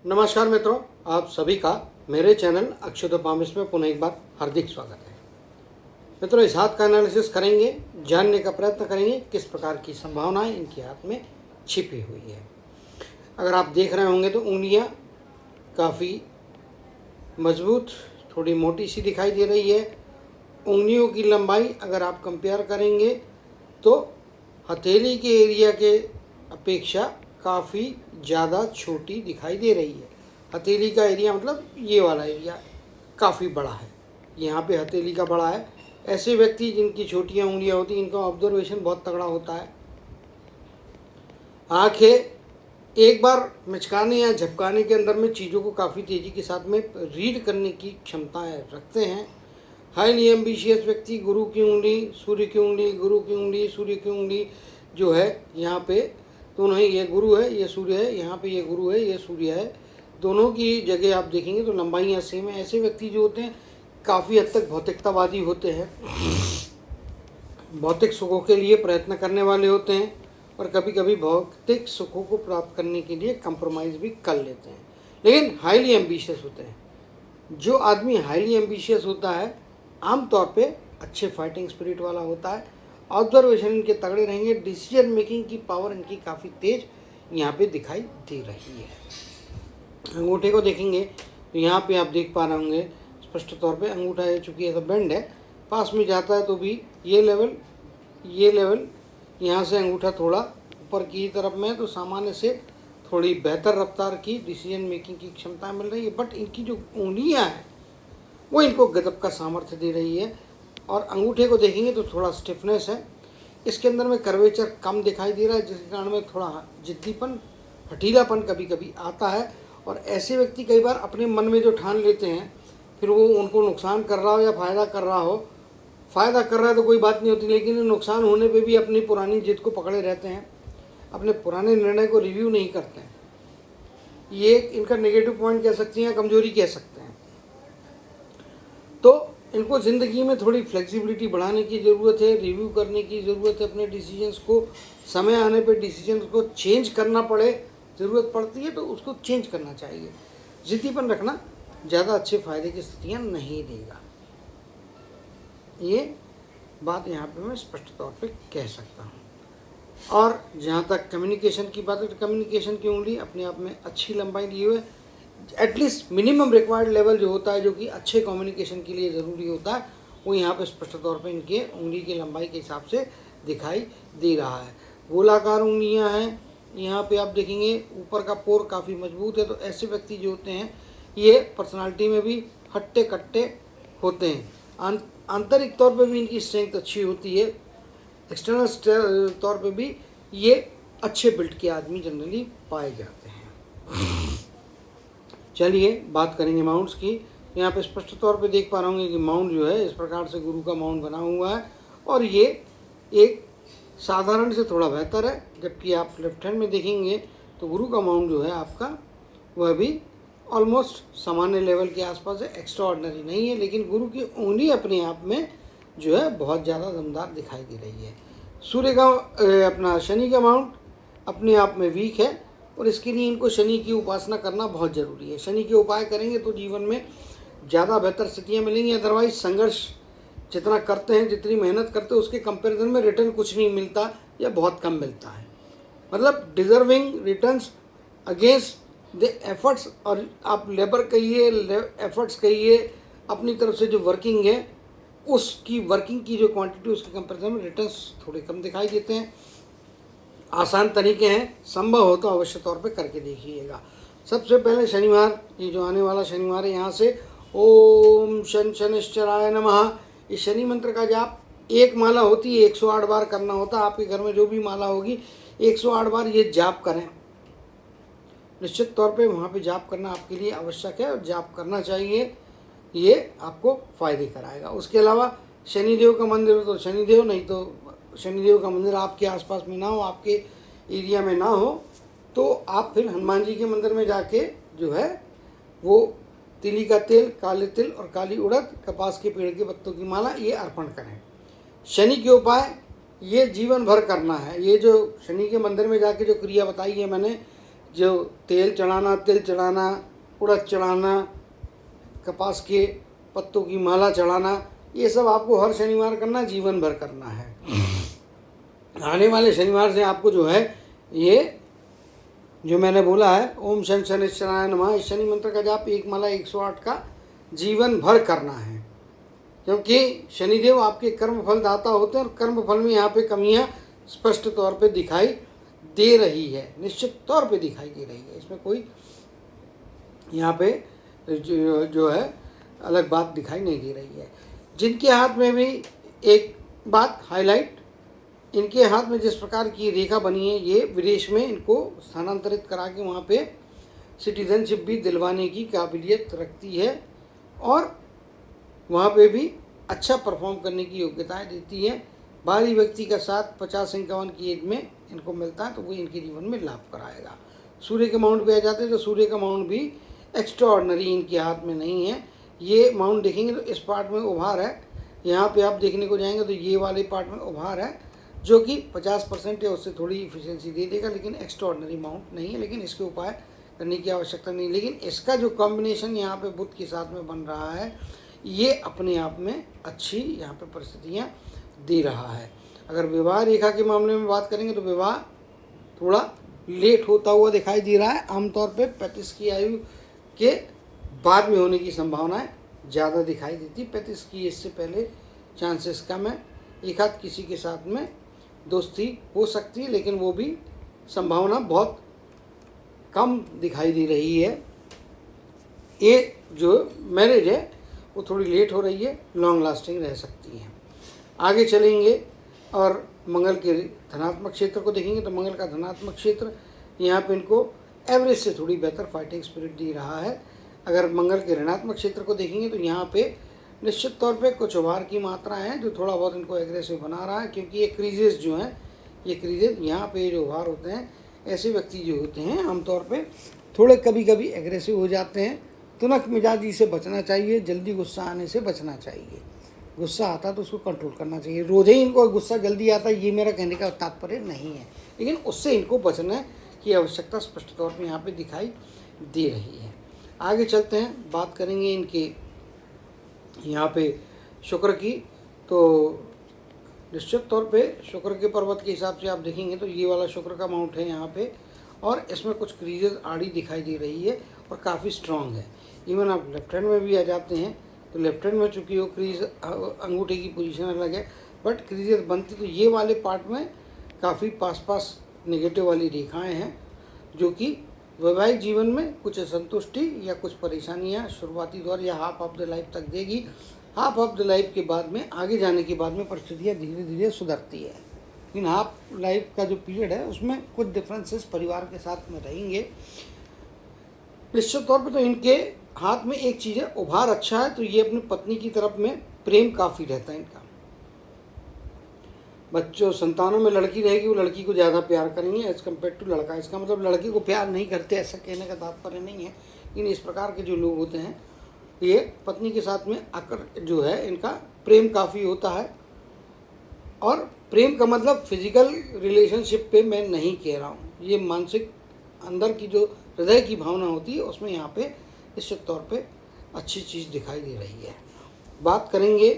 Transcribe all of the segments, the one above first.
नमस्कार मित्रों, आप सभी का मेरे चैनल अक्षुतोपामिस में पुनः एक बार हार्दिक स्वागत है। मित्रों, इस हाथ का एनालिसिस करेंगे, जानने का प्रयत्न करेंगे किस प्रकार की संभावनाएं इनके हाथ में छिपी हुई है। अगर आप देख रहे होंगे तो उंगलियां काफ़ी मजबूत, थोड़ी मोटी सी दिखाई दे रही है। उंगलियों की लंबाई अगर आप कंपेयर करेंगे तो हथेली के एरिया के अपेक्षा काफ़ी ज़्यादा छोटी दिखाई दे रही है। हथेली का एरिया मतलब ये वाला एरिया काफ़ी बड़ा है, यहाँ पे हथेली का बड़ा है। ऐसे व्यक्ति जिनकी छोटियाँ उंगलियाँ होती हैं, इनका ऑब्जर्वेशन बहुत तगड़ा होता है। आंखें एक बार मिचकाने या झपकाने के अंदर में चीज़ों को काफ़ी तेज़ी के साथ में रीड करने की क्षमताएँ रखते हैं। हाईली एम्बिशियस व्यक्ति गुरु की उंगली, सूर्य की उंगली, गुरु की उंगली, सूर्य की उंगली जो है यहाँ पे दोनों ही, ये गुरु है, ये सूर्य है, यहाँ पे ये गुरु है, ये सूर्य है, दोनों की जगह आप देखेंगे तो लंबाइयाँ सेम है। ऐसे व्यक्ति जो होते हैं काफ़ी हद तक भौतिकतावादी होते हैं, भौतिक सुखों के लिए प्रयत्न करने वाले होते हैं और कभी कभी भौतिक सुखों को प्राप्त करने के लिए कंप्रोमाइज़ भी कर लेते हैं, लेकिन हाईली एम्बिशियस होते हैं। जो आदमी हाईली एम्बिशियस होता है आमतौर पे अच्छे फाइटिंग स्पिरिट वाला होता है। ऑब्जर्वेशन इनके तगड़े रहेंगे। डिसीजन मेकिंग की पावर इनकी काफ़ी तेज यहाँ पे दिखाई दे रही है। अंगूठे को देखेंगे तो यहाँ पे आप देख पा रहे होंगे स्पष्ट तौर पे अंगूठा है, चूँकि ऐसा बेंड है, पास में जाता है तो भी ये लेवल यहाँ से अंगूठा थोड़ा ऊपर की तरफ में है, तो सामान्य से थोड़ी बेहतर रफ्तार की डिसीजन मेकिंग की क्षमता मिल रही है। बट इनकी जो उंगलियाँ हैं वो इनको गजब का सामर्थ्य दे रही है। और अंगूठे को देखेंगे तो थोड़ा स्टिफनेस है, इसके अंदर में कर्वेचर कम दिखाई दे रहा है, जिसके कारण में थोड़ा जिद्दीपन, हठीलापन कभी कभी आता है। और ऐसे व्यक्ति कई बार अपने मन में जो ठान लेते हैं, फिर वो उनको नुकसान कर रहा हो या फ़ायदा कर रहा हो, फ़ायदा कर रहा है तो कोई बात नहीं होती, लेकिन नुकसान होने पे भी अपनी पुरानी जिद को पकड़े रहते हैं, अपने पुराने निर्णय को रिव्यू नहीं करते हैं। ये इनका नेगेटिव पॉइंट कह सकते हैं, कमजोरी कह सकते हैं। तो इनको ज़िंदगी में थोड़ी फ्लेक्सिबिलिटी बढ़ाने की ज़रूरत है, रिव्यू करने की ज़रूरत है अपने डिसीजंस को। समय आने पे डिसीजंस को चेंज करना पड़े, ज़रूरत पड़ती है तो उसको चेंज करना चाहिए। जिद्दीपन रखना ज़्यादा अच्छे फ़ायदे की स्थितियाँ नहीं देगा, ये बात यहाँ पे मैं स्पष्ट तौर पे कह सकता हूँ। और जहाँ तक कम्युनिकेशन की बात है तो कम्युनिकेशन की उंगली अपने आप में अच्छी लंबाई लिए हुए, एटलीस्ट मिनिमम रिक्वायर्ड लेवल जो होता है, जो कि अच्छे कम्युनिकेशन के लिए ज़रूरी होता है, वो यहाँ पे स्पष्ट तौर पे इनके उंगली की लंबाई के हिसाब से दिखाई दे रहा है। गोलाकार उंगलियाँ हैं, यहाँ पे आप देखेंगे ऊपर का पोर काफ़ी मजबूत है। तो ऐसे व्यक्ति जो होते हैं ये पर्सनालिटी में भी हट्टे कट्टे होते हैं। आंतरिक तौर पर भी इनकी स्ट्रेंथ अच्छी होती है, एक्सटर्नल तौर पे भी ये अच्छे बिल्ड के आदमी जनरली पाए जाते हैं। चलिए बात करेंगे माउंट्स की। यहाँ पे स्पष्ट तौर पे देख पा रहे होंगे कि माउंट जो है इस प्रकार से गुरु का माउंट बना हुआ है, और ये एक साधारण से थोड़ा बेहतर है। जबकि आप लेफ्ट हैंड में देखेंगे तो गुरु का माउंट जो है आपका वह भी ऑलमोस्ट सामान्य लेवल के आसपास है, एक्स्ट्रा ऑर्डिनरी नहीं है, लेकिन गुरु की उंगली अपने आप में जो है बहुत ज़्यादा दमदार दिखाई दे रही है। सूर्य का अपना शनि का माउंट अपने आप में वीक है, और इसके लिए इनको शनि की उपासना करना बहुत ज़रूरी है। शनि के उपाय करेंगे तो जीवन में ज़्यादा बेहतर स्थितियाँ मिलेंगी। अदरवाइज संघर्ष जितना करते हैं, जितनी मेहनत करते हैं, उसके कंपैरिजन में रिटर्न कुछ नहीं मिलता या बहुत कम मिलता है। मतलब deserving returns against the efforts, और आप लेबर कहिए, एफर्ट्स कहिए, अपनी तरफ से जो वर्किंग है उसकी वर्किंग की जो क्वांटिटी, उसके कंपैरिजन में रिटर्न्स थोड़े कम दिखाई देते हैं। आसान तरीके हैं, संभव हो तो अवश्य तौर पे करके देखिएगा। सबसे पहले शनिवार, ये जो आने वाला शनिवार है, यहाँ से ओम शन शनिश्चराय नमः, इस शनि मंत्र का जाप एक माला होती है, 108 बार करना होता है। आपके घर में जो भी माला होगी 108 बार ये जाप करें। निश्चित तौर पे वहाँ पे जाप करना आपके लिए आवश्यक है और जाप करना चाहिए, ये आपको फ़ायदे कराएगा। उसके अलावा शनिदेव का मंदिर हो तो शनिदेव, नहीं तो शनिदेव का मंदिर आपके आसपास में ना हो, आपके एरिया में ना हो, तो आप फिर हनुमान जी के मंदिर में जाके जो है वो तिली का तेल, काले तिल और काली उड़द, कपास के पेड़ के पत्तों की माला ये अर्पण करें। शनि के उपाय ये जीवन भर करना है। ये जो शनि के मंदिर में जाके जो क्रिया बताई है मैंने, जो तेल चढ़ाना, तिल चढ़ाना, उड़द चढ़ाना, कपास के पत्तों की माला चढ़ाना, ये सब आपको हर शनिवार करना, जीवन भर करना है। आने वाले शनिवार से आपको जो है ये जो मैंने बोला है ओम शन शनिश्चराय नमः, इस शनि मंत्र का जाप 1 माला 108 का जीवन भर करना है, क्योंकि शनिदेव आपके कर्म फल दाता होते हैं और कर्म फल में यहाँ पे कमियाँ स्पष्ट तौर पे दिखाई दे रही है, निश्चित तौर पे दिखाई दे रही है। इसमें कोई यहाँ पे जो है अलग बात दिखाई नहीं दे रही है। जिनके हाथ में भी एक बात हाईलाइट, इनके हाथ में जिस प्रकार की रेखा बनी है, ये विदेश में इनको स्थानांतरित करा के वहाँ पे सिटीजनशिप भी दिलवाने की काबिलियत रखती है और वहाँ पे भी अच्छा परफॉर्म करने की योग्यताएं देती है। बाहरी व्यक्ति का साथ 50-51 की एज में इनको मिलता है तो वो इनके जीवन में लाभ कराएगा। सूर्य के माउंट पे आ जाते हैं तो सूर्य का माउंट भी एक्स्ट्रा ऑर्डनरी इनके हाथ में नहीं है। ये माउंट देखेंगे तो इस पार्ट में उभार है, यहाँ पे आप देखने को जाएंगे तो ये वाले पार्ट में उभार है जो कि 50% या उससे थोड़ी इफिशियंसी दे देगा, लेकिन एक्स्ट्रा ऑर्डनरी माउंट नहीं है। लेकिन इसके उपाय करने की आवश्यकता नहीं, लेकिन इसका जो कॉम्बिनेशन यहाँ पे बुध के साथ में बन रहा है ये अपने आप में अच्छी यहाँ पे परिस्थितियाँ दे रहा है। अगर विवाह रेखा के मामले में बात करेंगे तो विवाह थोड़ा लेट होता हुआ दिखाई दे रहा है, आमतौर पे 35 की आयु के बाद में होने की संभावनाएं ज़्यादा दिखाई देती। 35 की इससे पहले चांसेस कम है। एक आध किसी के साथ में दोस्ती हो सकती है, लेकिन वो भी संभावना बहुत कम दिखाई दे रही है। ये जो मैरिज है वो थोड़ी लेट हो रही है, लॉन्ग लास्टिंग रह सकती है। आगे चलेंगे और मंगल के धनात्मक क्षेत्र को देखेंगे तो मंगल का धनात्मक क्षेत्र यहाँ पे इनको एवरेज से थोड़ी बेहतर फाइटिंग स्पिरिट दे रहा है। अगर मंगल के ऋणात्मक क्षेत्र को देखेंगे तो यहाँ पे निश्चित तौर पे कुछ उभार की मात्रा है जो थोड़ा बहुत इनको एग्रेसिव बना रहा है, क्योंकि ये क्रीजेस जो हैं, ये क्रीजेस यहाँ पे जो उभार होते हैं, ऐसे व्यक्ति जो होते हैं आमतौर पे थोड़े कभी कभी एग्रेसिव हो जाते हैं। तुनक मिजाजी से बचना चाहिए, जल्दी गुस्सा आने से बचना चाहिए। गुस्सा आता तो उसको कंट्रोल करना चाहिए। रोज़ ही इनको गुस्सा जल्दी आता है ये मेरा कहने का तात्पर्य नहीं है, लेकिन उससे इनको बचने की आवश्यकता स्पष्ट तौर पे यहाँ पे दिखाई दे रही है। आगे चलते हैं, बात करेंगे इनके यहाँ पे शुक्र की। तो निश्चित तौर पे शुक्र के पर्वत के हिसाब से आप देखेंगे तो ये वाला शुक्र का माउंट है यहाँ पे, और इसमें कुछ क्रीजेज आड़ी दिखाई दे रही है और काफ़ी स्ट्रांग है। इवन आप लेफ्ट हैंड में भी आ जाते हैं तो लेफ्ट हैंड में चूँकि वो क्रीज अंगूठे की पोजीशन अलग है, बट क्रीजेज बनती तो ये वाले पार्ट में काफ़ी पास नेगेटिव वाली रेखाएं हैं, जो कि वैवाहिक जीवन में कुछ असंतुष्टि या कुछ परेशानियां शुरुआती दौर या हाफ ऑफ द लाइफ तक देगी। हाफ ऑफ द लाइफ के बाद में आगे जाने के बाद में परिस्थितियाँ धीरे धीरे सुधरती है, लेकिन हाफ लाइफ का जो पीरियड है उसमें कुछ डिफरेंसेस परिवार के साथ में रहेंगे। निश्चित तौर पे तो इनके हाथ में एक चीज़ है, उभार अच्छा है तो ये अपनी पत्नी की तरफ में प्रेम काफ़ी रहता है इनका। बच्चों संतानों में लड़की रहेगी वो लड़की को ज़्यादा प्यार करेंगे एज़ कम्पेयर टू लड़का। इसका मतलब लड़की को प्यार नहीं करते ऐसा कहने का तात्पर्य नहीं है, लेकिन इस प्रकार के जो लोग होते हैं ये पत्नी के साथ में आकर जो है इनका प्रेम काफ़ी होता है। और प्रेम का मतलब फिजिकल रिलेशनशिप पे मैं नहीं कह रहा हूँ, ये मानसिक अंदर की जो हृदय की भावना होती है उसमें यहाँ पे निश्चित तौर पे अच्छी चीज़ दिखाई दे रही है। बात करेंगे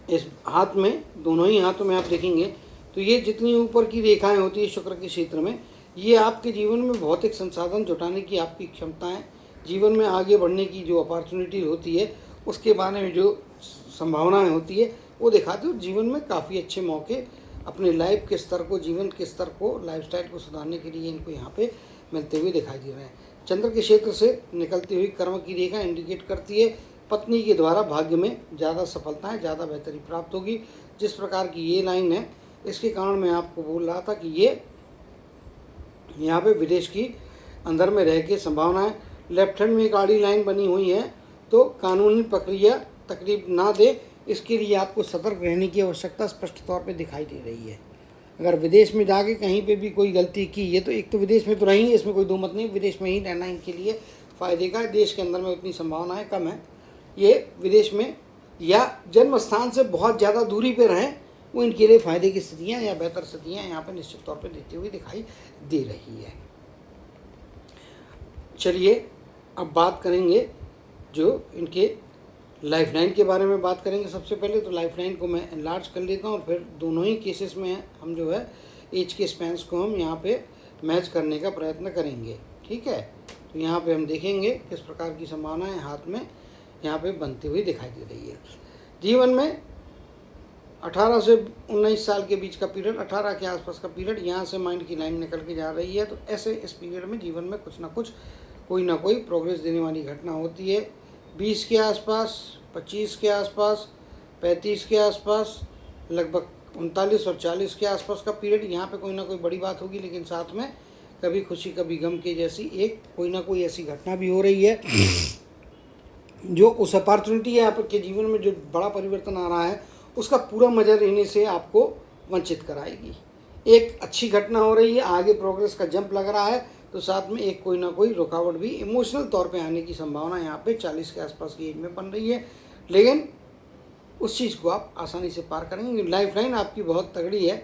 इस हाथ में, दोनों ही हाथों में आप देखेंगे तो ये जितनी ऊपर की रेखाएं होती है शुक्र के क्षेत्र में, ये आपके जीवन में भौतिक संसाधन जुटाने की आपकी क्षमताएं, जीवन में आगे बढ़ने की जो अपॉर्चुनिटी होती है उसके बारे में जो संभावनाएं होती है वो दिखाते हो। जीवन में काफ़ी अच्छे मौके अपने लाइफ के स्तर को, जीवन के स्तर को, लाइफस्टाइल को सुधारने के लिए इनको यहाँ पे मिलते हुए दिखाई दे रहे हैं। चंद्र के क्षेत्र से निकलती हुई कर्म की रेखा इंडिकेट करती है पत्नी के द्वारा भाग्य में ज़्यादा सफलताएं, ज़्यादा बेहतरी प्राप्त होगी। जिस प्रकार की ये लाइन है इसके कारण मैं आपको बोल रहा था कि ये यहाँ पे विदेश की अंदर में रह के संभावना है। लेफ्ट हैंड में एक आड़ी लाइन बनी हुई है तो कानूनी प्रक्रिया तकलीफ ना दे, इसके लिए आपको सतर्क रहने की आवश्यकता स्पष्ट तौर पे दिखाई दे रही है। अगर विदेश में जाके कहीं पे भी कोई गलती की, ये तो एक तो विदेश में तो रहेंगे, इसमें कोई दो मत नहीं, विदेश में ही रहना इनके लिए फ़ायदे का है। देश के अंदर में उतनी संभावनाएं कम है। ये विदेश में या जन्म स्थान से बहुत ज़्यादा दूरी पे रहें, वो इनके लिए फ़ायदे की स्थितियाँ या बेहतर स्थितियाँ यहाँ पर निश्चित तौर पर देती हुई दिखाई दे रही है। चलिए अब बात करेंगे जो इनके लाइफ लाइन के बारे में बात करेंगे। सबसे पहले तो लाइफ लाइन को मैं एनलार्ज कर लेता हूँ और फिर दोनों ही केसेस में हम जो है एज के स्पैन्स को हम यहाँ पे मैच करने का प्रयत्न करेंगे। ठीक है, तो यहाँ पे हम देखेंगे किस प्रकार की संभावनाएं हाथ में यहाँ पे बनती हुई दिखाई दे रही है। जीवन में 18 से 19 साल के बीच का पीरियड, 18 के आसपास का पीरियड, यहाँ से माइंड की लाइन निकल के जा रही है। तो ऐसे इस पीरियड में जीवन में कुछ ना कुछ कोई ना कोई प्रोग्रेस देने वाली घटना होती है। 20 के आसपास, 25 के आसपास, 35 के आसपास, लगभग 39 और 40 के आसपास का पीरियड, यहाँ पे कोई ना कोई बड़ी बात होगी, लेकिन साथ में कभी खुशी कभी गम के जैसी एक कोई ना कोई ऐसी घटना भी हो रही है जो उस अपॉर्चुनिटी है आपके जीवन में जो बड़ा परिवर्तन आ रहा है उसका पूरा मजा लेने से आपको वंचित कराएगी। एक अच्छी घटना हो रही है, आगे प्रोग्रेस का जंप लग रहा है, तो साथ में एक कोई ना कोई रुकावट भी इमोशनल तौर पे आने की संभावना यहाँ पे 40 के आसपास की एज में बन रही है, लेकिन उस चीज़ को आप आसानी से पार करेंगे। लाइफ लाइन आपकी बहुत तगड़ी है।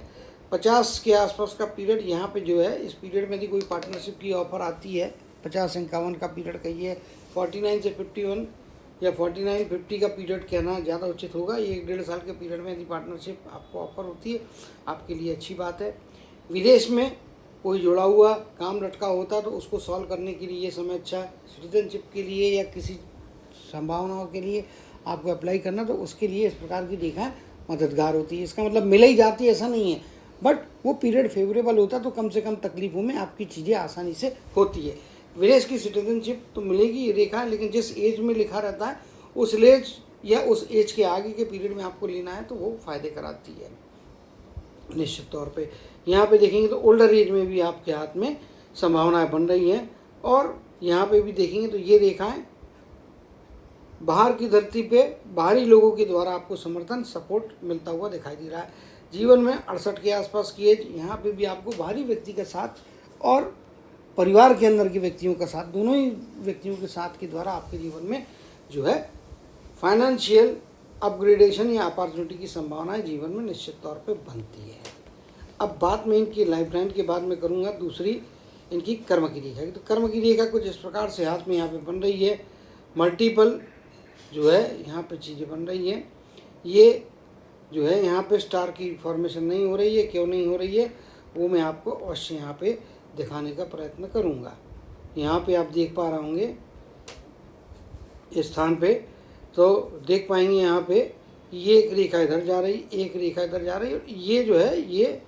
50 के आसपास का पीरियड यहाँ पे जो है, इस पीरियड में यदि कोई पार्टनरशिप की ऑफर आती है, 50-51 का पीरियड कहिए, 49 से 51 या 49-50 का पीरियड कहना ज़्यादा उचित होगा। ये 1-1.5 साल के पीरियड में यदि पार्टनरशिप आपको ऑफर होती है, आपके लिए अच्छी बात है। विदेश में कोई जुड़ा हुआ काम लटका होता तो उसको सॉल्व करने के लिए ये समय अच्छा है। सिटीजनशिप के लिए या किसी संभावनाओं के लिए आपको अप्लाई करना, तो उसके लिए इस प्रकार की रेखाएं मददगार होती है। इसका मतलब मिल ही जाती है ऐसा नहीं है, बट वो पीरियड फेवरेबल होता तो कम से कम तकलीफ़ों में आपकी चीज़ें आसानी से होती है। विदेश की सिटीजनशिप तो मिलेगी ये रेखा, लेकिन जिस एज में लिखा रहता है उस एज या उस एज के आगे के पीरियड में आपको लेना है तो वो फ़ायदे कराती है निश्चित तौर पे। यहाँ पे देखेंगे तो ओल्डर एज में भी आपके हाथ में संभावनाएं बन रही हैं, और यहाँ पे भी देखेंगे तो ये रेखाएं बाहर की धरती पे बाहरी लोगों के द्वारा आपको समर्थन सपोर्ट मिलता हुआ दिखाई दे रहा है। जीवन में 68 के आसपास की एज, यहाँ पे भी आपको बाहरी व्यक्ति के साथ और परिवार के अंदर के व्यक्तियों का साथ, दोनों ही व्यक्तियों के साथ के द्वारा आपके जीवन में जो है फाइनेंशियल अपग्रेडेशन या अपॉर्चुनिटी की संभावनाएं जीवन में निश्चित तौर पे बनती है। अब बात मैं इनकी लाइफ लाइन के बाद में करूँगा दूसरी इनकी कर्म की रेखा की। तो कर्म की रेखा कुछ इस प्रकार से हाथ में यहाँ पे बन रही है। मल्टीपल जो है यहाँ पे चीज़ें बन रही है। ये जो है यहाँ पे स्टार की फॉर्मेशन नहीं हो रही है, क्यों नहीं हो रही है वो मैं आपको अवश्य यहाँ पे दिखाने का प्रयत्न करूँगा। यहाँ पे आप देख पा रहे होंगे इस स्थान पे, तो देख पाएंगे यहाँ पे ये एक रेखा इधर जा रही, एक रेखा इधर जा रही, और ये जो है ये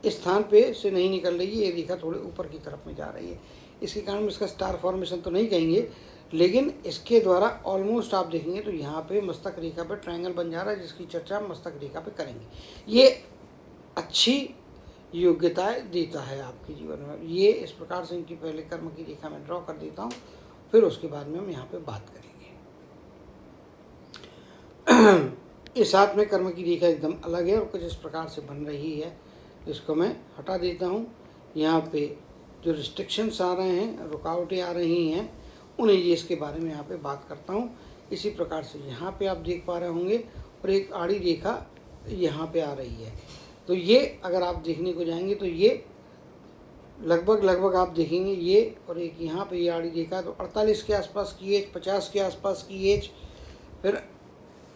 इस स्थान पे से नहीं निकल रही है, ये रेखा थोड़े ऊपर की तरफ में जा रही है। इसके कारण इसका स्टार फॉर्मेशन तो नहीं कहेंगे, लेकिन इसके द्वारा ऑलमोस्ट आप देखेंगे तो यहाँ पे मस्तक रेखा पे ट्रायंगल बन जा रहा है, जिसकी चर्चा मस्तक रेखा पे करेंगे। ये अच्छी योग्यताएं देता है आपके जीवन में। ये इस प्रकार से इनकी पहले कर्म की रेखा में ड्रॉ कर देता हूँ, फिर उसके बाद में हम यहाँ पे बात करेंगे। इस हाथ में कर्म की रेखा एकदम अलग है और कुछ इस प्रकार से बन रही है, इसको मैं हटा देता हूँ। यहाँ पे जो रिस्ट्रिक्शंस आ रहे हैं, रुकावटें आ रही हैं, उन्हें ये इसके बारे में यहाँ पे बात करता हूँ। इसी प्रकार से यहाँ पे आप देख पा रहे होंगे और एक आड़ी रेखा यहाँ पे आ रही है। तो ये अगर आप देखने को जाएंगे तो ये लगभग आप देखेंगे ये, और एक यहाँ पे ये आड़ी रेखा, तो 48 के आसपास की एज, 50 के आसपास की एज, फिर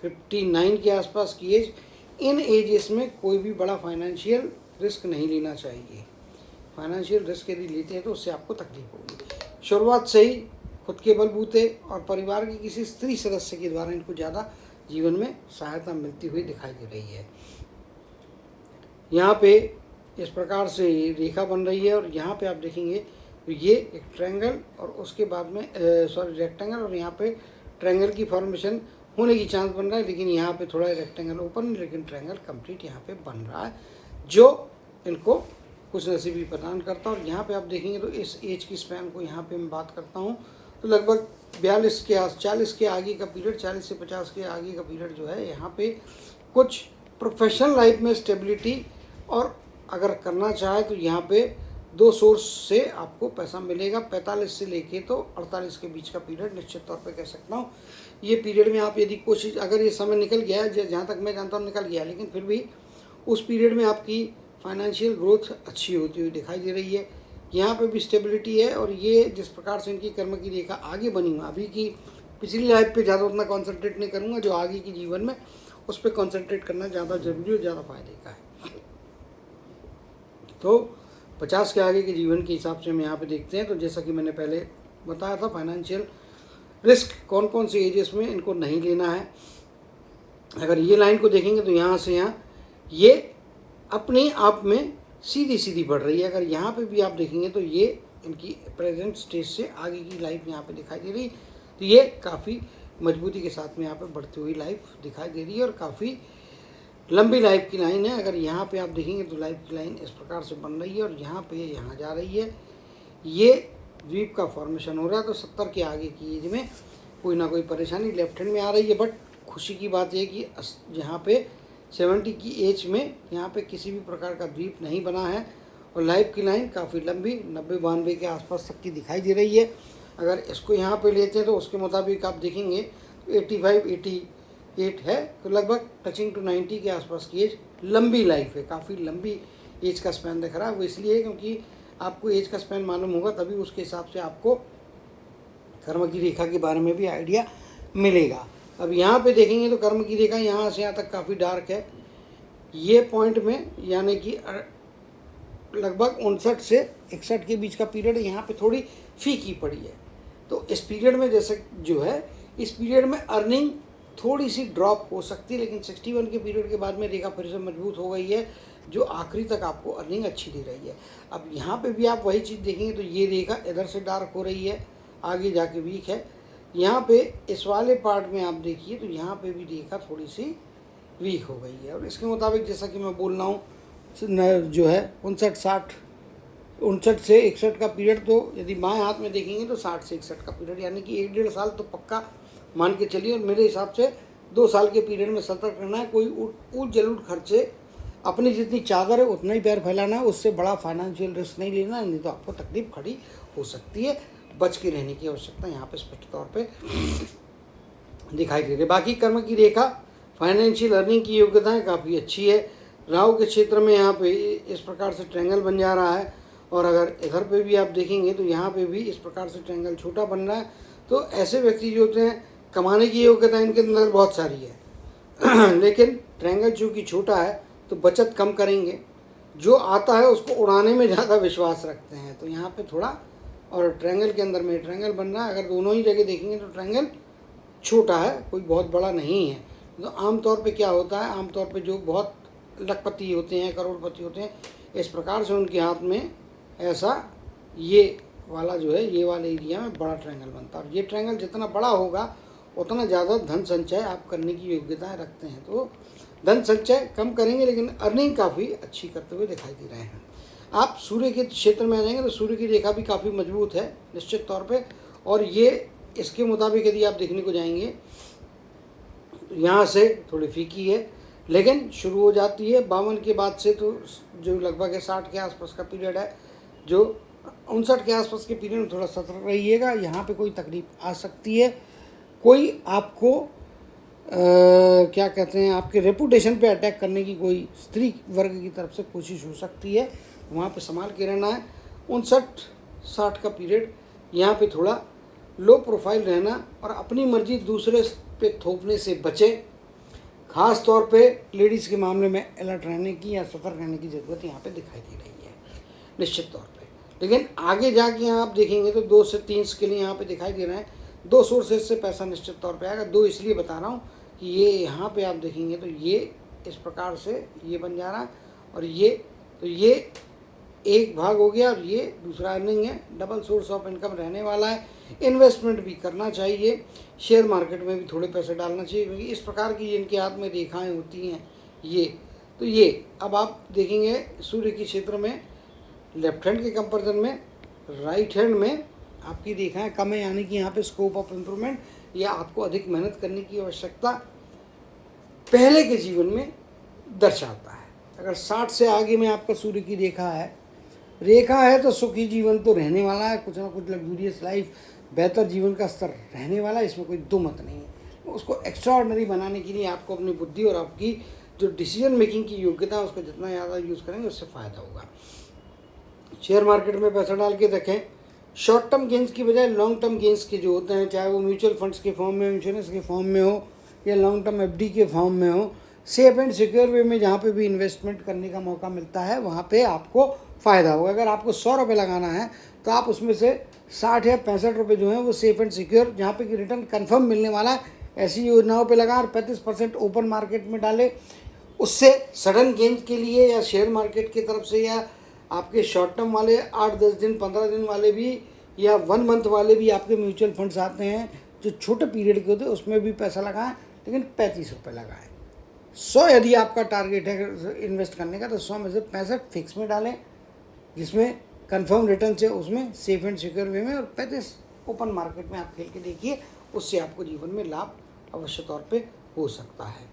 59 के आसपास की एज। इन एजेस में कोई भी बड़ा फाइनेंशियल रिस्क नहीं लेना चाहिए। फाइनेंशियल रिस्क यदि लेते हैं तो उससे आपको तकलीफ होगी। शुरुआत से ही खुद के बलबूते और परिवार के किसी स्त्री सदस्य के द्वारा इनको ज़्यादा जीवन में सहायता मिलती हुई दिखाई दे रही है। यहाँ पे इस प्रकार से रेखा बन रही है, और यहाँ पे आप देखेंगे तो ये एक ट्रायंगल और उसके बाद में रेक्टेंगल, और यहाँ पे ट्रायंगल की फॉर्मेशन होने की चांस बन रहा है, लेकिन यहाँ पे थोड़ा रेक्टेंगल ओपन, लेकिन ट्रायंगल कंप्लीट यहाँ पे बन रहा है, जो इनको कुछ नसीबी प्रदान करता है। और यहाँ पे आप देखेंगे तो इस एज की स्पैन को यहाँ पे मैं बात करता हूँ तो लगभग 40 के आगे का पीरियड, 40 से 50 के आगे का पीरियड जो है, यहाँ पे कुछ प्रोफेशनल लाइफ में स्टेबिलिटी, और अगर करना चाहे तो यहाँ पे 2 सोर्स से आपको पैसा मिलेगा। 45 से लेके तो 48 के बीच का पीरियड निश्चित तौर पे कह सकता हूँ। ये पीरियड में आप यदि कोशिश, अगर ये समय निकल गया है, जहाँ तक मैं जानता हूँ निकल गया, लेकिन फिर भी उस पीरियड में आपकी फाइनेंशियल ग्रोथ अच्छी होती हुई दिखाई दे रही है। यहाँ पे भी स्टेबिलिटी है। और ये जिस प्रकार से इनकी कर्म की रेखा आगे बनी हुई, अभी की पिछली लाइफ पे ज़्यादा उतना कॉन्सेंट्रेट नहीं करूँगा, जो आगे की जीवन में उस पर कॉन्सेंट्रेट करना ज़्यादा जरूरी और ज़्यादा फायदे का है। तो 50 के आगे के जीवन के हिसाब से हम यहाँ पे देखते हैं। तो जैसा कि मैंने पहले बताया था, फाइनेंशियल रिस्क कौन कौन से एजेस में इनको नहीं लेना है। अगर ये लाइन को देखेंगे तो यहाँ से यहाँ ये अपने आप में सीधी सीधी बढ़ रही है। अगर यहाँ पे भी आप देखेंगे तो ये इनकी प्रेजेंट स्टेज से आगे की लाइफ यहाँ पे दिखाई दे रही, तो ये काफ़ी मजबूती के साथ में यहाँ पे बढ़ती हुई लाइफ दिखाई दे रही है और काफ़ी लंबी लाइफ की लाइन है। अगर यहाँ पे आप देखेंगे तो लाइफ की लाइन इस प्रकार से बन रही है और यहाँ पे यहाँ जा रही है, ये द्वीप का फॉर्मेशन हो रहा है। तो 70 के आगे की एज में कोई ना कोई परेशानी लेफ्ट हैंड में आ रही है। बट खुशी की बात यह कि यहाँ पे 70 की एज में यहाँ पे किसी भी प्रकार का द्वीप नहीं बना है और लाइफ की लाइन काफ़ी लंबी 90-92 के आसपास तक की दिखाई दे रही है। अगर इसको यहाँ पे लेते हैं तो उसके मुताबिक आप देखेंगे तो 85-88 है, तो लगभग टचिंग टू 90 के आसपास की एज। लंबी लाइफ है, काफ़ी लंबी एज का स्पैन दिख रहा है। वो इसलिए क्योंकि आपको एज का स्पैन मालूम होगा, तभी उसके हिसाब से आपको कर्म की रेखा के बारे में भी आइडिया मिलेगा। अब यहाँ पे देखेंगे तो कर्म की रेखा यहाँ से यहाँ तक काफ़ी डार्क है। ये पॉइंट में यानी कि लगभग 59 से 61 के बीच का पीरियड यहाँ पे थोड़ी फीकी पड़ी है। तो इस पीरियड में जैसे जो है, इस पीरियड में अर्निंग थोड़ी सी ड्रॉप हो सकती है, लेकिन 61 के पीरियड के बाद में रेखा फिर से मजबूत हो गई है, जो आखिरी तक आपको अर्निंग अच्छी दे रही है। अब यहाँ पे भी आप वही चीज़ देखेंगे तो ये रेखा इधर से डार्क हो रही है, आगे जाके वीक है। यहाँ पे इस वाले पार्ट में आप देखिए तो यहाँ पे भी रेखा थोड़ी सी वीक हो गई है। और इसके मुताबिक जैसा कि मैं बोल रहा हूँ, जो है 59 से 61 का पीरियड, तो यदि बाएं हाथ में देखेंगे तो 60 से 61 का पीरियड, यानी कि 1-1.5 साल तो पक्का मान के चलिए। और मेरे हिसाब से 2 साल के पीरियड में सतर्क रहना है। कोई ऊट जलूट खर्चे, अपनी जितनी चादर है उतना ही पैर फैलाना है, उससे बड़ा फाइनेंशियल रिस्क नहीं लेना है, नहीं तो आपको तकलीफ खड़ी हो सकती है। बच के रहने की आवश्यकता यहाँ पे स्पष्ट तौर पे दिखाई दे रही है। बाकी कर्म की रेखा, फाइनेंशियल अर्निंग की योग्यताएं काफ़ी अच्छी है। राहु के क्षेत्र में यहाँ पे इस प्रकार से ट्रायंगल बन जा रहा है। और अगर इधर पे भी आप देखेंगे तो यहाँ पे भी इस प्रकार से ट्रायंगल छोटा बन रहा है। तो ऐसे व्यक्ति जो होते हैं, कमाने की योग्यता इनके अंदर बहुत सारी है लेकिन ट्रायंगल चूँकि छोटा है तो बचत कम करेंगे, जो आता है उसको उड़ाने में ज़्यादा विश्वास रखते हैं। तो यहाँ पे थोड़ा, और ट्रायंगल के अंदर में ट्रायंगल बन रहा है, अगर दोनों ही जगह देखेंगे तो ट्रायंगल छोटा है, कोई बहुत बड़ा नहीं है। तो आमतौर पे क्या होता है, आमतौर पे जो बहुत लखपति होते हैं, करोड़पति होते हैं, इस प्रकार से उनके हाथ में ऐसा ये वाला जो है, ये वाले एरिया में बड़ा ट्रायंगल बनता है। और ये ट्रायंगल जितना बड़ा होगा उतना ज़्यादा धन संचय आप करने की योग्यताएँ रखते हैं। तो धन संचय कम करेंगे लेकिन अर्निंग काफ़ी अच्छी करते हुए दिखाई दे रहे हैं। आप सूर्य के क्षेत्र में आ जाएंगे तो सूर्य की रेखा भी काफ़ी मजबूत है निश्चित तौर पे। और ये इसके मुताबिक यदि आप देखने को जाएंगे यहाँ से थोड़ी फीकी है, लेकिन शुरू हो जाती है 52 के बाद से, तो जो लगभग है 60 के आसपास का पीरियड है, जो 59 के आसपास के पीरियड में थोड़ा सतर्क रहिएगा। यहाँ पे कोई तकलीफ आ सकती है, कोई आपको क्या कहते हैं, आपके रेपुटेशन पे अटैक करने की कोई स्त्री वर्ग की तरफ से कोशिश हो सकती है, वहाँ पे संभाल के रहना है। 59-60 का पीरियड यहाँ पे थोड़ा लो प्रोफाइल रहना और अपनी मर्जी दूसरे पे थोपने से बचें। खास तौर पे लेडीज़ के मामले में अलर्ट रहने की या सतर्क रहने की ज़रूरत यहाँ पे दिखाई दे रही है निश्चित तौर पे। लेकिन आगे जाके यहाँ आप देखेंगे तो 2 से 3 स्केल यहाँ पे दिखाई दे रहे हैं। 2 सोर्सेज से पैसा निश्चित तौर पे आएगा। 2 इसलिए बता रहा हूँ कि ये यहाँ पे आप देखेंगे तो ये इस प्रकार से ये बन जा रहा है, और ये तो ये एक भाग हो गया और ये दूसरा अर्निंग है। डबल सोर्स ऑफ इनकम रहने वाला है। इन्वेस्टमेंट भी करना चाहिए, शेयर मार्केट में भी थोड़े पैसे डालना चाहिए, क्योंकि इस प्रकार की जिनके हाथ में रेखाएं होती हैं ये, तो ये अब आप देखेंगे सूर्य के क्षेत्र में लेफ्ट हैंड के कंपैरिजन में राइट हैंड में आपकी रेखाएं कम है, यानी कि यहाँ पे स्कोप ऑफ इम्प्रूवमेंट या आपको अधिक मेहनत करने की आवश्यकता पहले के जीवन में दर्शाता है। अगर 60 से आगे में आपका सूर्य की रेखा है तो सुखी जीवन तो रहने वाला है, कुछ ना कुछ लग्जूरियस लाइफ, बेहतर जीवन का स्तर रहने वाला है, इसमें कोई दो मत नहीं है। उसको एक्स्ट्राऑर्डिनरी बनाने के लिए आपको अपनी बुद्धि और आपकी जो डिसीजन मेकिंग की योग्यता है उसको जितना ज़्यादा यूज़ करेंगे उससे फ़ायदा होगा। शेयर मार्केट में पैसा डाल के रखें। शॉर्ट टर्म गेंस की बजाय लॉन्ग टर्म गेंस के जो होते हैं, चाहे वो म्यूचुअल फंड्स के फॉर्म में हो, इंश्योरेंस के फॉर्म में हो या लॉन्ग टर्म एफडी के फॉर्म में हो, सेफ एंड सिक्योर वे में जहाँ पे भी इन्वेस्टमेंट करने का मौका मिलता है वहाँ पे आपको फ़ायदा होगा। अगर आपको 100 रुपये लगाना है तो आप उसमें से 60 या 65 रुपये जो है वो सेफ एंड सिक्योर, जहाँ पे कि रिटर्न कन्फर्म मिलने वाला है, ऐसी योजनाओं पे लगा, और 35% ओपन मार्केट में डाले। उससे सडन गेन के लिए या शेयर मार्केट की तरफ से या आपके शॉर्ट टर्म वाले 8-10 दिन 15 दिन वाले भी या 1 मंथ वाले भी आपके म्यूचुअल फंड्स आते हैं जो छोटे पीरियड के होते हैं, उसमें भी पैसा लगाएं, लेकिन 35 रुपये लगाएं। 100 यदि आपका टारगेट है इन्वेस्ट करने का तो 100 में से 65 फिक्स में डालें जिसमें कंफर्म रिटर्न है, उसमें सेफ एंड सिक्योर वे में, और 35 ओपन मार्केट में आप खेल के देखिए, उससे आपको जीवन में लाभ अवश्य तौर पे हो सकता है।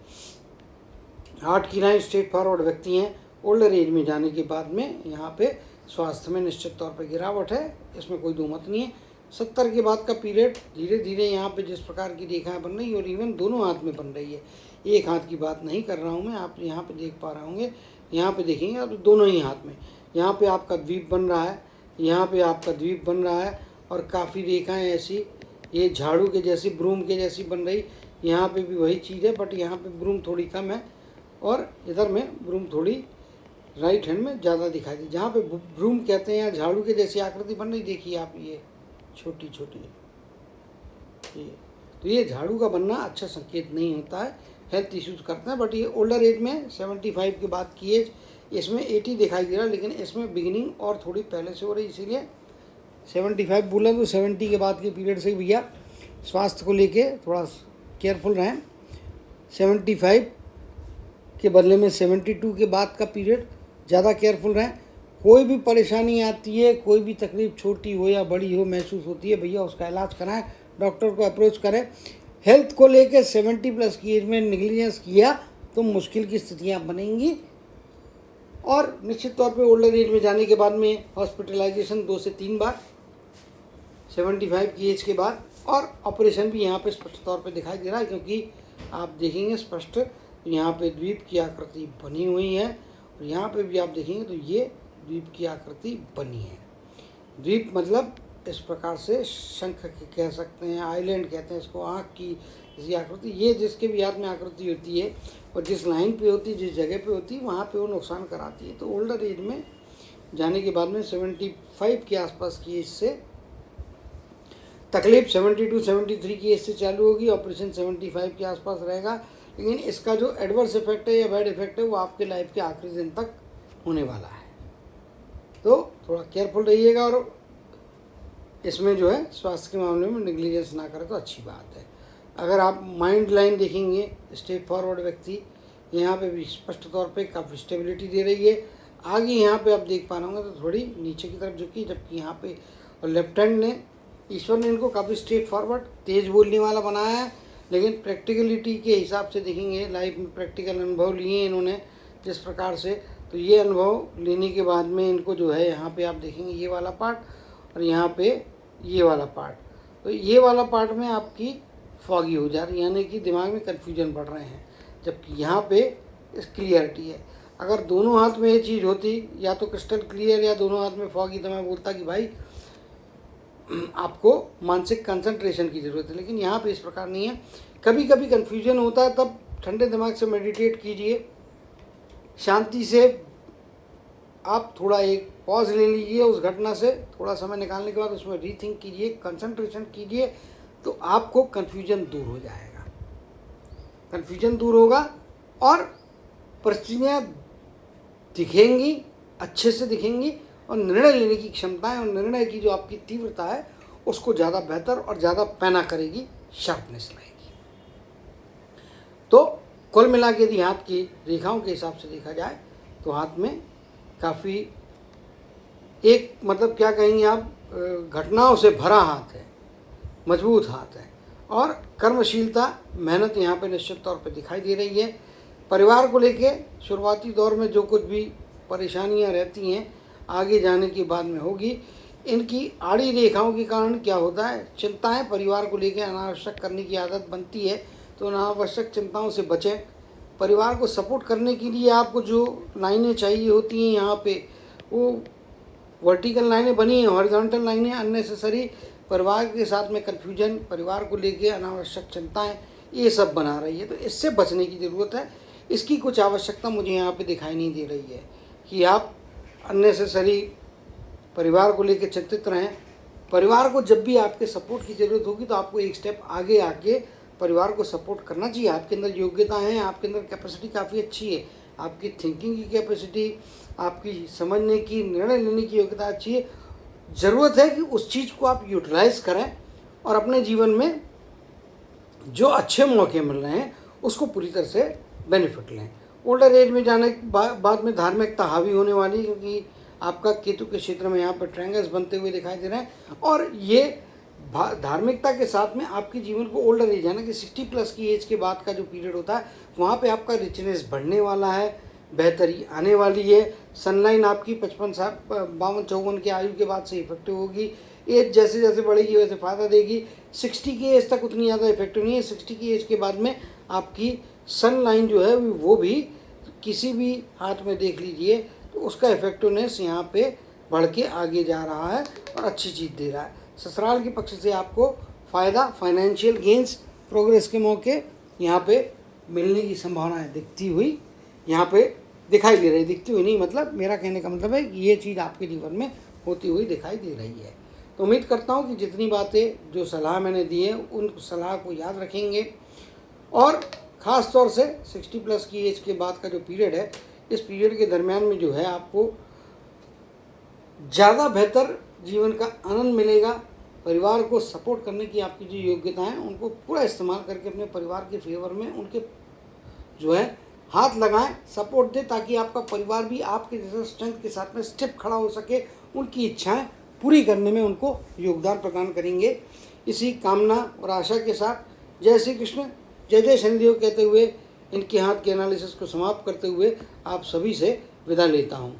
8 की 9 स्ट्रेट फॉरवर्ड व्यक्ति हैं। ओल्डर एज में जाने के बाद में यहाँ पे स्वास्थ्य में निश्चित तौर पे गिरावट है, इसमें कोई दो मत नहीं है। 70 के बाद का पीरियड धीरे धीरे यहाँ पे जिस प्रकार की रेखाएं बन रही है, और इवन दोनों हाथ में बन रही है, एक हाथ की बात नहीं कर रहा हूँ मैं, आप यहाँ पे देख पा रहे होंगे, यहाँ पे देखेंगे आप दोनों ही हाथ में, यहाँ पे आपका द्वीप बन रहा है, यहाँ पे आपका द्वीप बन रहा है, और काफ़ी रेखाएं ऐसी ये झाड़ू के जैसी, ब्रूम के जैसी बन रही। यहाँ पे भी वही चीज़ है, बट यहाँ पे ब्रूम थोड़ी कम है और इधर में ब्रूम थोड़ी राइट हैंड में ज़्यादा दिखाई दी। जहाँ पे ब्रूम कहते हैं या झाड़ू के जैसी आकृति बन रही, देखिए आप, ये छोटी छोटी, ये तो ये झाड़ू का बनना अच्छा संकेत नहीं होता है, हेल्थ इश्यूज करते हैं। बट ये ओल्डर एज में 75 के बाद की एज, इसमें 80 दिखाई दे रहा है, लेकिन इसमें बिगिनिंग और थोड़ी पहले से हो रही, इसीलिए 75 बोला तो 70 के बाद के पीरियड से भैया स्वास्थ्य को लेके थोड़ा केयरफुल रहें। 75 के बदले में 72 के बाद का पीरियड ज़्यादा केयरफुल रहें। कोई भी परेशानी आती है, कोई भी तकलीफ छोटी हो या बड़ी हो महसूस होती है, भैया उसका इलाज कराएं, डॉक्टर को अप्रोच करें। हेल्थ को लेकर 70 प्लस की एज में निगलिजेंस किया तो मुश्किल की स्थितियाँ बनेंगी, और निश्चित तौर पे ओल्डर एज में जाने के बाद में हॉस्पिटलाइजेशन 2 से 3 बार 75 की एज के बाद, और ऑपरेशन भी यहाँ पे स्पष्ट तौर पे दिखाई दे रहा है, क्योंकि आप देखेंगे स्पष्ट यहाँ पे द्वीप की आकृति बनी हुई है, और यहाँ पे भी आप देखेंगे तो ये द्वीप की आकृति बनी है। द्वीप मतलब इस प्रकार से शंख कह सकते हैं, आइलैंड कहते हैं इसको, आँख की इसी आकृति, ये जिसके भी हाथ में आकृति होती है और जिस लाइन पे होती है, जिस जगह पे होती है, वहाँ पे वो नुकसान कराती है। तो ओल्डर एज में जाने के बाद में 75 के आसपास की एज से तकलीफ 72-73 की एज से चालू होगी, ऑपरेशन 75 के आसपास रहेगा, लेकिन इसका जो एडवर्स इफेक्ट है या बैड इफेक्ट है वो आपके लाइफ के आखिरी दिन तक होने वाला है। तो थोड़ा केयरफुल रहिएगा, और इसमें जो है स्वास्थ्य के मामले में निगलिजेंस ना करें तो अच्छी बात है। अगर आप माइंड लाइन देखेंगे, स्ट्रेट फॉरवर्ड व्यक्ति यहाँ पे भी स्पष्ट तौर पे काफ़ी स्टेबिलिटी दे रही है। आगे यहाँ पे आप देख पा रहे होंगे तो थोड़ी नीचे की तरफ झुकी, जबकि यहाँ पे और लेफ्ट हैंड ने, ईश्वर ने इनको काफ़ी स्ट्रेट फॉरवर्ड तेज़ बोलने वाला बनाया है, लेकिन प्रैक्टिकलिटी के हिसाब से देखेंगे, लाइफ में प्रैक्टिकल अनुभव लिए इन्होंने जिस प्रकार से, तो ये अनुभव लेने के बाद में इनको जो है यहाँ पे आप देखेंगे ये वाला पार्ट और यहाँ पे ये वाला पार्ट, तो ये वाला पार्ट में आपकी फॉगी हो जा रही है, यानी कि दिमाग में कन्फ्यूजन बढ़ रहे हैं, जबकि यहाँ पे इस क्लियरिटी है। अगर दोनों हाथ में ये चीज़ होती, या तो क्रिस्टल क्लियर या दोनों हाथ में फॉगी, तो मैं बोलता कि भाई आपको मानसिक कंसंट्रेशन की ज़रूरत है, लेकिन यहाँ पे इस प्रकार नहीं है। कभी कभी कन्फ्यूजन होता है, तब ठंडे दिमाग से मेडिटेट कीजिए, शांति से आप थोड़ा एक पॉज ले लीजिए, उस घटना से थोड़ा समय निकालने के बाद उसमें रीथिंक कीजिए, कंसंट्रेशन कीजिए, तो आपको कन्फ्यूजन दूर हो जाएगा। कन्फ्यूजन दूर होगा और परिस्थितियाँ दिखेंगी, अच्छे से दिखेंगी, और निर्णय लेने की क्षमताएं और निर्णय की जो आपकी तीव्रता है उसको ज़्यादा बेहतर और ज़्यादा पैना करेगी, शार्पनेस लाएगी। तो कुल मिला के यदि हाथ की रेखाओं के हिसाब से देखा जाए तो हाथ में काफ़ी एक मतलब क्या कहेंगे आप, घटनाओं से भरा हाथ है, मजबूत हाथ है, और कर्मशीलता, मेहनत यहाँ पे निश्चित तौर पे दिखाई दे रही है। परिवार को लेके शुरुआती दौर में जो कुछ भी परेशानियाँ रहती हैं आगे जाने के बाद में होगी। इनकी आड़ी रेखाओं के कारण क्या होता है, चिंताएं परिवार को लेकर अनावश्यक करने की आदत बनती है, तो अनावश्यक चिंताओं से बचें। परिवार को सपोर्ट करने के लिए आपको जो लाइनें चाहिए होती हैं यहाँ पे, वो वर्टिकल लाइनें बनी हैं, हॉरिजॉन्टल लाइनें अननेसेसरी, परिवार के साथ में कन्फ्यूजन, परिवार को लेके अनावश्यक चिंताएं, ये सब बना रही है। तो इससे बचने की ज़रूरत है। इसकी कुछ आवश्यकता मुझे यहाँ पे दिखाई नहीं दे रही है कि आप अननेसेसरी परिवार को लेकर चिंतित रहें। परिवार को जब भी आपके सपोर्ट की ज़रूरत होगी तो आपको एक स्टेप आगे आके परिवार को सपोर्ट करना चाहिए। आपके अंदर योग्यता है, आपके अंदर कैपेसिटी काफ़ी अच्छी है, आपकी थिंकिंग की कैपेसिटी, आपकी समझने की, निर्णय लेने की योग्यता अच्छी है। ज़रूरत है कि उस चीज़ को आप यूटिलाइज़ करें और अपने जीवन में जो अच्छे मौके मिल रहे हैं उसको पूरी तरह से बेनिफिट लें। ओल्डर एज में जाने के बाद में धार्मिकता हावी होने वाली, क्योंकि आपका केतु के क्षेत्र में यहाँ पर ट्रायंगल्स बनते हुए दिखाई दे रहे हैं। और ये धार्मिकता के साथ में आपके जीवन को ओल्डर एज, यानी कि 60 प्लस की एज के बाद का जो पीरियड होता है वहाँ पे आपका रिचनेस बढ़ने वाला है, बेहतरी आने वाली है। सनलाइन आपकी 55 साल 52-54 की आयु के बाद से इफेक्टिव होगी। एज जैसे जैसे बढ़ेगी वैसे फ़ायदा देगी। 60 की एज तक उतनी ज़्यादा इफेक्टिव नहीं है। 60 की एज के बाद में आपकी सनलाइन जो है वो भी किसी भी हाथ में देख लीजिए तो उसका इफेक्टिवनेस यहाँ पे बढ़ के आगे जा रहा है और अच्छी चीज़ दे रहा है। ससुराल के पक्ष से आपको फ़ायदा, फाइनेंशियल गेंस, प्रोग्रेस के मौके यहाँ पे मिलने की संभावनाएं दिखती हुई यहाँ पे दिखाई दे रही। दिखती हुई नहीं, मतलब मेरा कहने का मतलब है कि ये चीज़ आपके जीवन में होती हुई दिखाई दे रही है। तो उम्मीद करता हूँ कि जितनी बातें, जो सलाह मैंने दी है, उन सलाह को याद रखेंगे और ख़ास तौर से 60 प्लस की एज के बाद का जो पीरियड है, इस पीरियड के दरमियान में जो है आपको ज़्यादा बेहतर जीवन का आनंद मिलेगा। परिवार को सपोर्ट करने की आपकी जो योग्यता है उनको पूरा इस्तेमाल करके अपने परिवार के फेवर में उनके जो है हाथ लगाएं, सपोर्ट दें, ताकि आपका परिवार भी आपके जैसे स्ट्रेंथ के साथ में स्टेप खड़ा हो सके, उनकी इच्छाएं पूरी करने में उनको योगदान प्रदान करेंगे। इसी कामना और आशा के साथ जय श्री कृष्ण, जय जय शनिदेव कहते हुए इनके हाथ के एनालिसिस को समाप्त करते हुए आप सभी से विदा लेता हूँ।